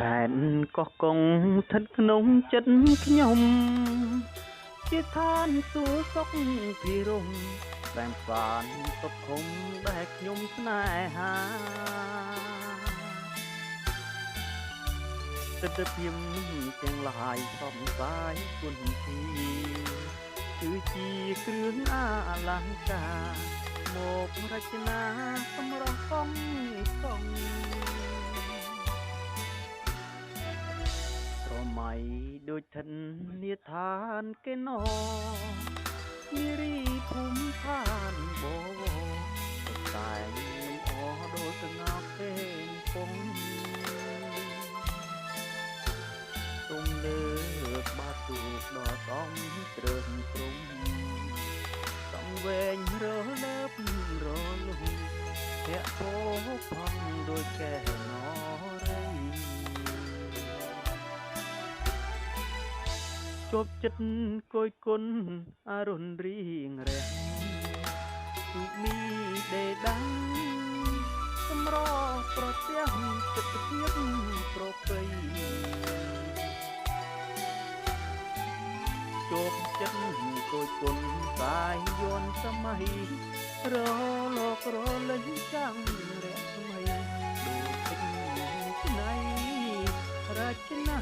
សែនក៏គង់ស្ថិតក្នុងចិត្តខ្ញុំជាឋានសួគ៌សុខពីរំបែមសានសុខុមដែលខ្ញុំស្នេហាទិដ្ឋភាពទាំងឡាយសំសាយគុណធីគឺជាគ្រឿងអាលង្ការមករចនាសម្រស់កងកងស្រមៃដូចធនាធានគេណនារីភូមិឋានបវតែងអដូចស្ងប់ពេញពងទុំលើបាត់ទូកដល់សំត្រឹមត្រង់សំវែងរលើបរលុយធាក់ពោផំដូចកែណរៃជប់ចិត្តគយគុណអរុណរៀងរាំងទូមីដេដាំងសម្រប្រទះចិត្តភាពប្រពៃជប់ចិត្តគយគុណកាយយន្តសម័យរលករលេងចាំងរស្មីដូចទឹកឆ្នៃរចនា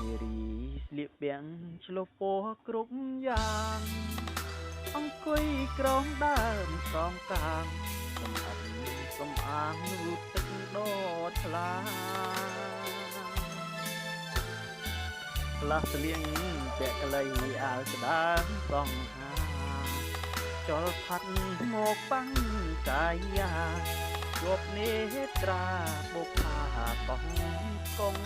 នារីស្លៀកពាក់ឆ្លុះពណ៌គ្រប់យ៉ាងអង្គុយក្រោមដើមស្រោមកាងសម្អាតសំអាងរូបទឹកដតថ្លាផ្លាស់ស្លៀងពាក់ក្លីអាវស្ដាងសង្ហាចលផាត់មកបាំងកាយាជាប់នេត្រាបុកផាកងកង